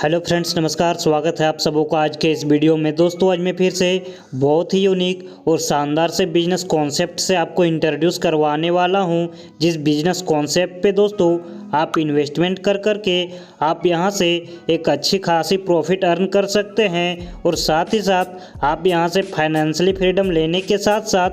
Hello friends, नमस्कार। स्वागत है आप सबों का आज के इस वीडियो में। दोस्तों, आज मैं फिर से बहुत ही यूनिक और शानदार से बिजनेस कॉन्सेप्ट से आपको इंट्रोड्यूस करवाने वाला हूं, जिस बिजनेस कॉन्सेप्ट पे दोस्तों आप इन्वेस्टमेंट कर करके आप यहां से एक अच्छी खासी प्रॉफिट अर्न कर सकते हैं और साथ ही साथ आप यहां से फाइनेंशियली फ्रीडम लेने के साथ साथ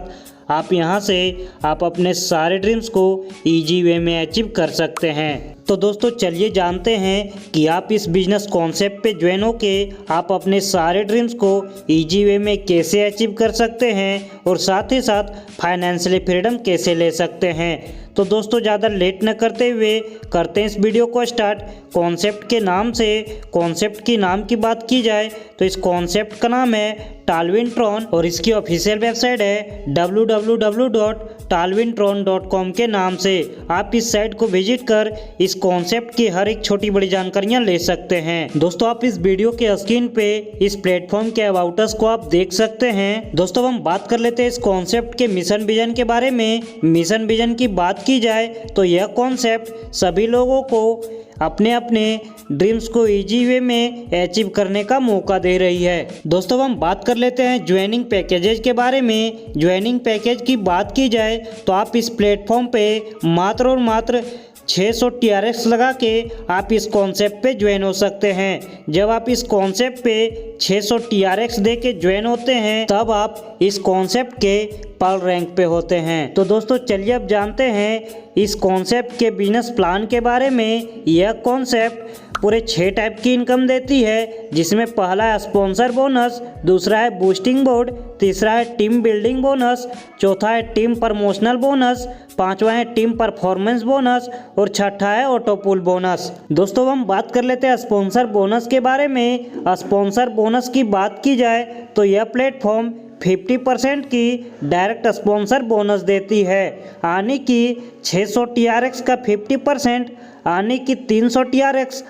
आप यहां से आप अपने सारे ड्रीम्स को इजी वे में अचीव कर सकते हैं। तो दोस्तों, चलिए जानते हैं कि आप इस बिजनेस कॉन्सेप्ट पे ज्वाइन होके आप अपने सारे ड्रीम्स को इजी वे में कैसे अचीव कर सकते हैं और साथ ही साथ फाइनेंशियली फ्रीडम कैसे ले सकते हैं। तो दोस्तों, ज़्यादा लेट न करते हुए करते हैं इस वीडियो को स्टार्ट। कॉन्सेप्ट के नाम से कॉन्सेप्ट की नाम की बात की जाए तो इस कॉन्सेप्ट का नाम है टालविनट्रॉन और इसकी ऑफिशियल वेबसाइट है www.talwintron.com के नाम से। आप इस साइट को विजिट कर इस कॉन्सेप्ट की हर एक छोटी बड़ी जानकारियां ले सकते हैं। दोस्तों, आप इस वीडियो के स्क्रीन पे इस प्लेटफॉर्म के अबाउट अस को आप देख सकते हैं। दोस्तों, हम बात कर लेते हैं इस कॉन्सेप्ट के मिशन विजन के बारे में। मिशन विजन की बात की जाए तो यह कॉन्सेप्ट सभी लोगों को अपने अपने ड्रीम्स को इजी वे में अचीव करने का मौका दे रही है। दोस्तों, हम बात कर लेते हैं ज्वाइनिंग पैकेजेज के बारे में। ज्वाइनिंग पैकेज की बात की जाए तो आप इस प्लेटफॉर्म पे मात्र और मात्र 600 TRX लगा के आप इस कॉन्सेप्ट पे ज्वाइन हो सकते हैं। जब आप इस कॉन्सेप्ट पे 600 TRX दे के ज्वाइन होते हैं तब आप इस कॉन्सेप्ट के पर्ल रैंक पे होते हैं। तो दोस्तों, चलिए अब जानते हैं इस कॉन्सेप्ट के बिजनेस प्लान के बारे में। यह कॉन्सेप्ट पूरे 6 टाइप की इनकम देती है, जिसमें पहला है स्पॉन्सर बोनस, दूसरा है बूस्टिंग बोर्ड, तीसरा है टीम बिल्डिंग बोनस, चौथा है टीम प्रमोशनल बोनस, पांचवा है टीम परफॉर्मेंस बोनस और छठा है ऑटो पुल बोनस। दोस्तों, हम बात कर लेते हैं स्पॉन्सर बोनस के बारे में। स्पॉन्सर बोनस की बात की जाए तो यह प्लेटफॉर्म 50% की डायरेक्ट स्पॉन्सर बोनस देती है, यानी कि 600 TRX का 50% यानी कि 300 TRX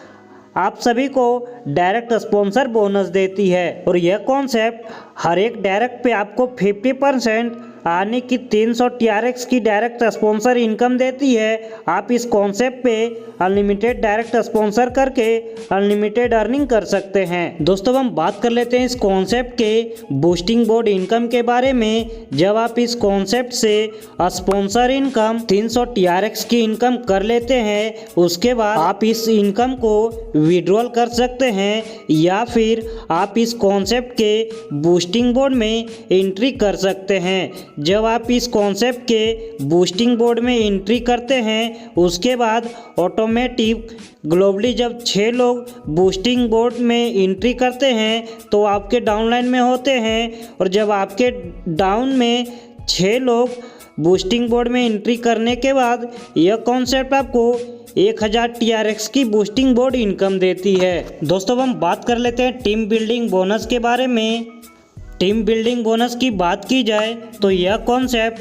आप सभी को डायरेक्ट स्पॉन्सर बोनस देती है। और यह कॉन्सेप्ट हर एक डायरेक्ट पे आपको 50% यानी कि 300 TRX की डायरेक्ट स्पॉन्सर इनकम देती है। आप इस कॉन्सेप्ट पे अनलिमिटेड डायरेक्ट स्पॉन्सर करके अनलिमिटेड अर्निंग कर सकते हैं। दोस्तों, हम बात कर लेते हैं इस कॉन्सेप्ट के बूस्टिंग बोर्ड इनकम के बारे में। जब आप इस कॉन्सेप्ट से स्पॉन्सर इनकम 300 TRX की इनकम कर लेते हैं, उसके बाद आप इस इनकम को विड्रॉल कर सकते हैं या फिर आप इस कॉन्सेप्ट के बूस्टिंग बोर्ड में एंट्री कर सकते हैं। जब आप इस कॉन्सेप्ट के बूस्टिंग बोर्ड में एंट्री करते हैं, उसके बाद ऑटोमेटिक ग्लोबली जब 6 लोग बूस्टिंग बोर्ड में एंट्री करते हैं तो आपके डाउनलाइन में होते हैं। और जब आपके डाउन में 6 लोग बूस्टिंग बोर्ड में एंट्री करने के बाद यह कॉन्सेप्ट आपको 1000 TRX की बूस्टिंग बोर्ड इनकम देती है। दोस्तों, हम बात कर लेते हैं टीम बिल्डिंग बोनस के बारे में। टीम बिल्डिंग बोनस की बात की जाए तो यह कॉन्सेप्ट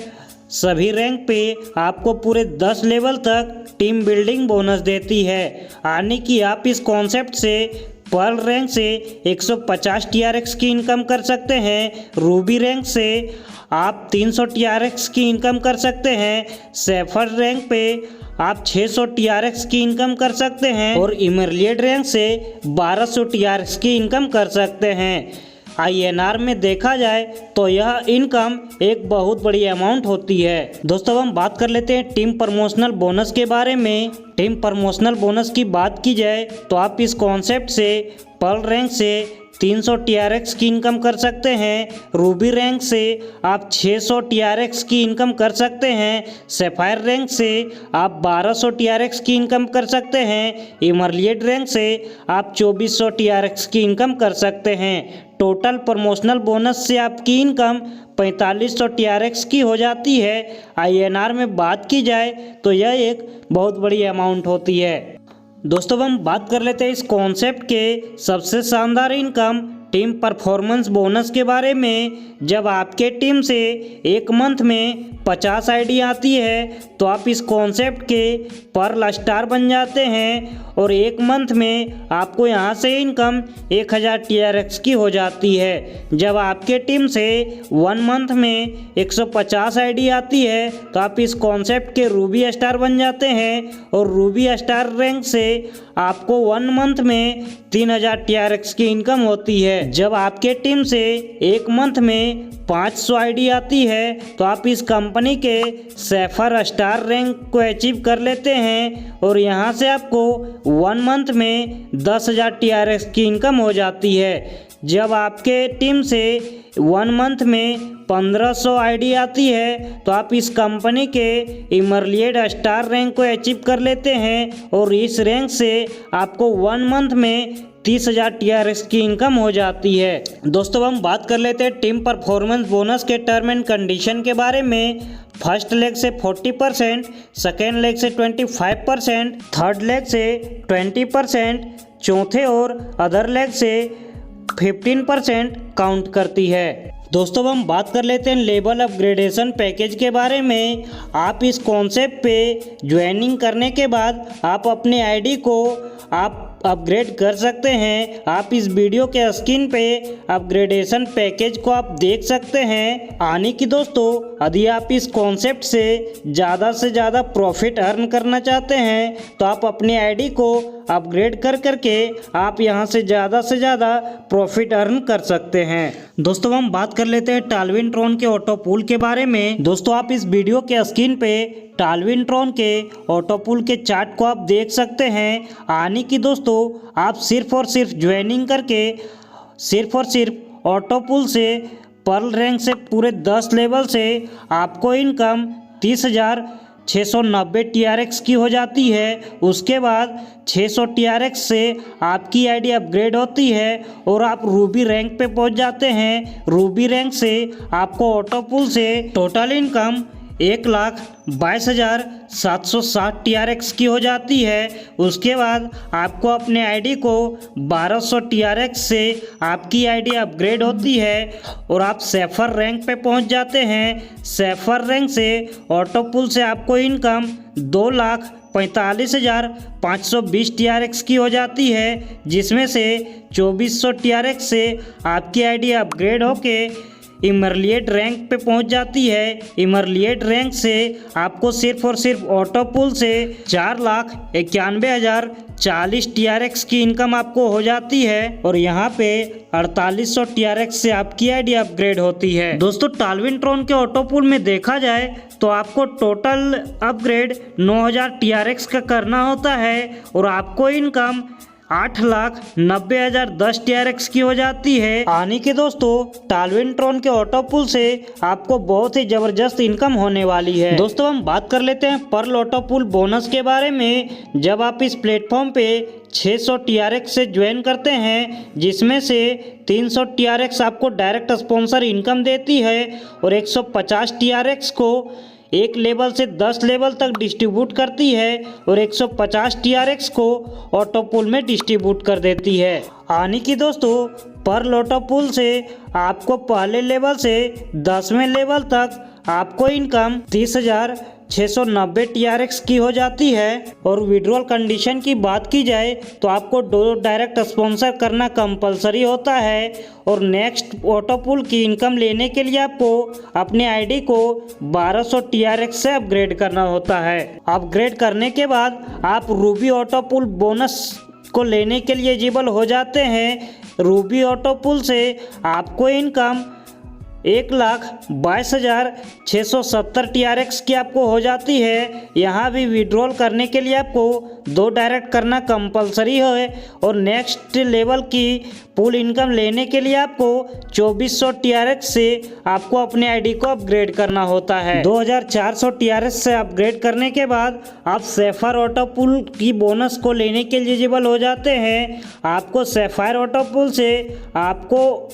सभी रैंक पे आपको पूरे 10 लेवल तक टीम बिल्डिंग बोनस देती है, यानी कि आप इस कॉन्सेप्ट से पर्ल रैंक से 150 TRX की इनकम कर सकते हैं, रूबी रैंक से आप 300 TRX की इनकम कर सकते हैं, सैफर रैंक पे आप 600 TRX की इनकम कर सकते हैं और इमरलियड रैंक से 1200 TRX की इनकम कर सकते हैं। INR में देखा जाए तो यह इनकम एक बहुत बड़ी अमाउंट होती है। दोस्तों, हम बात कर लेते हैं टीम प्रमोशनल बोनस के बारे में। टीम प्रमोशनल बोनस की बात की जाए तो आप इस कॉन्सेप्ट से पर्ल रैंक से 300 TRX की इनकम कर सकते हैं, रूबी रैंक से आप 600 TRX की इनकम कर सकते हैं, सैफायर रैंक से आप 1200 TRX की इनकम कर सकते हैं, इमरलियड रैंक से आप 2400 TRX की इनकम कर सकते हैं। टोटल प्रमोशनल बोनस से आपकी इनकम 4500 TRX की हो जाती है। INR में बात की जाए तो यह एक बहुत बड़ी अमाउंट होती है। दोस्तों, हम बात कर लेते हैं इस कॉन्सेप्ट के सबसे शानदार इनकम टीम परफॉर्मेंस बोनस के बारे में। जब आपके टीम से एक मंथ में 50 आईडी आती है तो आप इस कॉन्सेप्ट के पर्ल स्टार बन जाते हैं और एक मंथ में आपको यहाँ से इनकम 1000 TRX की हो जाती है। जब आपके टीम से 1 मंथ में 150 आईडी आती है तो आप इस कॉन्सेप्ट के रूबी स्टार बन जाते हैं और रूबी स्टार रैंक से आपको 1 मंथ में 3000 TRX की इनकम होती है। जब आपके टीम से 1 मंथ में 500 आईडी आती है तो आप इस कंपनी के सैफर स्टार रैंक को अचीव कर लेते हैं और यहाँ से आपको 1 मंथ में 10,000 TRX की इनकम हो जाती है। जब आपके टीम से 1 मंथ में 1500 आईडी आती है तो आप इस कंपनी के इमरलिएट स्टार रैंक को अचीव कर लेते हैं और इस रैंक से आपको 1 मंथ में 30,000 TRX की इनकम हो जाती है। दोस्तों हम बात कर लेते हैं टीम परफॉर्मेंस बोनस के टर्म एंड कंडीशन के बारे में। फर्स्ट लेग से 40%, सेकेंड लेग से 25%, थर्ड लेग से 20%, चौथे और अदर लेग से 15% काउंट करती है। दोस्तों हम बात कर लेते हैं लेवल अपग्रेडेशन पैकेज के बारे में। आप इस कॉन्सेप्ट पे ज्वाइनिंग करने के बाद आप अपने आईडी को आप अपग्रेड कर सकते हैं। आप इस वीडियो के स्क्रीन पे अपग्रेडेशन पैकेज को आप देख सकते हैं। आने की दोस्तों यदि आप इस कॉन्सेप्ट से ज़्यादा प्रॉफिट अर्न करना चाहते हैं तो आप अपने आईडी को अपग्रेड कर करके आप यहां से ज़्यादा प्रॉफिट अर्न कर सकते हैं। दोस्तों हम बात कर लेते हैं टालविन ट्रॉन के ऑटो पूल के बारे में। दोस्तों आप इस वीडियो के स्क्रीन पे टालविन ट्रॉन के ऑटो पूल के चार्ट को आप देख सकते हैं। आने की दोस्तों आप सिर्फ और सिर्फ ज्वाइनिंग करके सिर्फ ऑटो पूल से पर्ल रैंक से पूरे 10 लेवल से आपको इनकम 30,690 TRX की हो जाती है। उसके बाद 600 TRX से आपकी आईडी अपग्रेड होती है और आप रूबी रैंक पे पहुंच जाते हैं। रूबी रैंक से आपको ऑटो पूल से टोटल इनकम 1,22,760 TRX की हो जाती है। उसके बाद आपको अपने आईडी को 1200 TRX से आपकी आईडी अपग्रेड होती है और आप सैफर रैंक पे पहुंच जाते हैं। सैफर रैंक से ऑटो पूल से आपको इनकम 2,45,520 TRX की हो जाती है, जिसमें से 2400 TRX से आपकी आईडी अपग्रेड होके इमरलिएट रैंक पे पहुंच जाती है। इमरलिएट रैंक से आपको सिर्फ और सिर्फ ऑटो पूल से 4,91,040 TRX की इनकम आपको हो जाती है और यहाँ पे 4800 TRX से आपकी आईडी अपग्रेड होती है। दोस्तों टालविन ट्रॉन के ऑटो पूल में देखा जाए तो आपको टोटल अपग्रेड 9,000 TRX का करना होता है और आपको इनकम 8,90,010 TRX की हो जाती है। आने के दोस्तों टालविन ट्रॉन के ऑटो पूल से आपको बहुत ही जबरदस्त इनकम होने वाली है। दोस्तों हम बात कर लेते हैं पर्ल ऑटो पूल बोनस के बारे में। जब आप इस प्लेटफॉर्म पे 600 TRX से ज्वाइन करते हैं, जिसमें से 300 TRX आपको डायरेक्ट स्पॉन्सर इनकम देती है और 150 TRX को एक लेवल से 10 लेवल तक डिस्ट्रीब्यूट करती है और 150 TRX को ऑटो पूल में डिस्ट्रीब्यूट कर देती है। आने की दोस्तों पर्ल ऑटो पूल से आपको पहले लेवल से 10वें लेवल तक आपको इनकम 30,690 TRX की हो जाती है और विड्रॉल कंडीशन की बात की जाए तो आपको 2 डायरेक्ट स्पॉन्सर करना कंपलसरी होता है और नेक्स्ट ऑटो पूल की इनकम लेने के लिए आपको अपने आईडी को 1200 TRX से अपग्रेड करना होता है। अपग्रेड करने के बाद आप रूबी ऑटो पूल बोनस को लेने के लिए एलिजिबल हो जाते हैं। रूबी ऑटो पूल से आपको इनकम 1,22,670 TRX की आपको हो जाती है। यहाँ भी विड्रॉल करने के लिए आपको 2 डायरेक्ट करना कंपलसरी है और नेक्स्ट लेवल की पूल इनकम लेने के लिए आपको 2400 TRX से आपको अपने आईडी को अपग्रेड करना होता है। 2400 TRX से अपग्रेड करने के बाद आप सैफायर ऑटो पूल की बोनस को लेने के लिए एलिजिबल हो जाते हैं। आपको सैफायर ऑटो पूल से आपको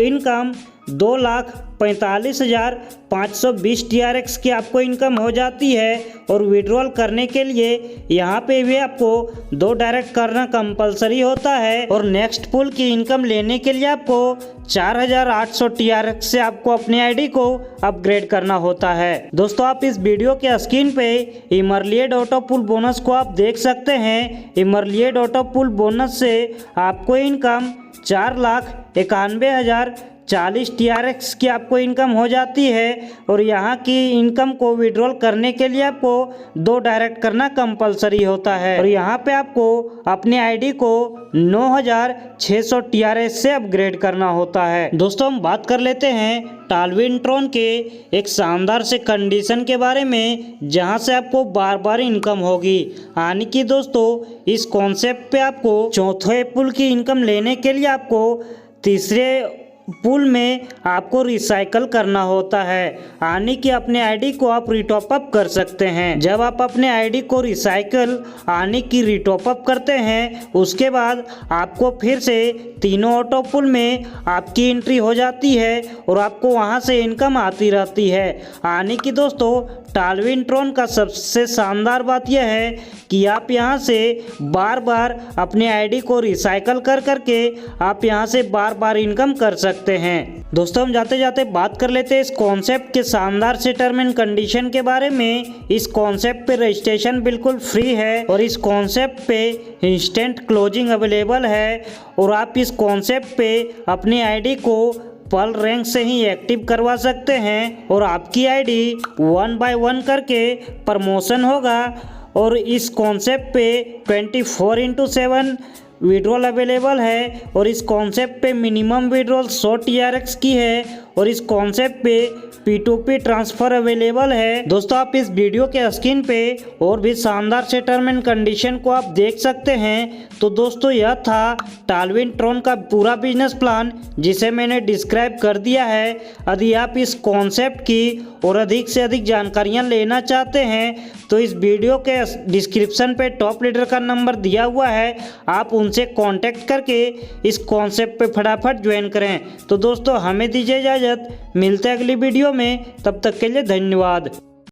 इनकम 2,45,520 TRX की आपको इनकम हो जाती है और विड्रॉल करने के लिए यहाँ पे भी आपको 2 डायरेक्ट करना कंपलसरी होता है और नेक्स्ट पूल की इनकम लेने के लिए आपको 4,800 TRX से आपको अपनी आईडी को अपग्रेड करना होता है। दोस्तों आप इस वीडियो के स्क्रीन पे इमरलिएट ऑटो पूल बोनस को आप देख सकते हैं। इमरलिएट ऑटो पूल बोनस से आपको इनकम 4,91,000 40 TRX की आपको इनकम हो जाती है और यहाँ की इनकम को विड्रॉल करने के लिए आपको 2 डायरेक्ट करना कंपलसरी होता है और यहाँ पे आपको अपने आईडी को 9600 TRS से अपग्रेड करना होता है। दोस्तों हम बात कर लेते हैं टालविनट्रॉन के एक शानदार से कंडीशन के बारे में जहां से आपको बार बार इनकम होगी। यानी कि दोस्तों इस कॉन्सेप्ट पे आपको चौथे पुल की इनकम लेने के लिए आपको तीसरे पुल में आपको रिसाइकल करना होता है। यानी कि अपने आईडी को आप रिटॉप अप कर सकते हैं। जब आप अपने आईडी को रिसाइकल यानी कि रिटॉप अप करते हैं उसके बाद आपको फिर से तीनों ऑटो पुल में आपकी एंट्री हो जाती है और आपको वहां से इनकम आती रहती है। यानी कि दोस्तों टालविनट्रॉन का सबसे शानदार बात यह है कि आप यहां से बार बार अपने आईडी को रिसाइकल कर करके आप यहां से बार बार इनकम कर सकते हैं। दोस्तों हम जाते जाते बात कर लेते हैं इस कॉन्सेप्ट के शानदार से टर्म एंड कंडीशन के बारे में। इस कॉन्सेप्ट पे रजिस्ट्रेशन बिल्कुल फ्री है और इस कॉन्सेप्ट पे इंस्टेंट क्लोजिंग अवेलेबल है और आप इस कॉन्सेप्ट पे अपनी आईडी को पल रैंक से ही एक्टिव करवा सकते हैं और आपकी आईडी 1 बाय 1 करके प्रमोशन होगा और इस कॉन्सेप्ट पे 24/7 विड्रॉल अवेलेबल है और इस कॉन्सेप्ट पे मिनिमम विड्रॉल 100 TRX की है और इस कॉन्सेप्ट पे P2P ट्रांसफ़र अवेलेबल है। दोस्तों आप इस वीडियो के स्क्रीन पे और भी शानदार से टर्म एंड कंडीशन को आप देख सकते हैं। तो दोस्तों यह था टालविनट्रॉन का पूरा बिजनेस प्लान जिसे मैंने डिस्क्राइब कर दिया है। यदि आप इस कॉन्सेप्ट की और अधिक से अधिक जानकारियाँ लेना चाहते हैं तो इस वीडियो के डिस्क्रिप्शन पे टॉप लीडर का नंबर दिया हुआ है, आप उनसे कांटेक्ट करके इस कॉन्सेप्ट पे फटाफट ज्वाइन करें। तो दोस्तों हमें दीजिए इजाज़त, मिलते हैं अगली वीडियो में, तब तक के लिए धन्यवाद।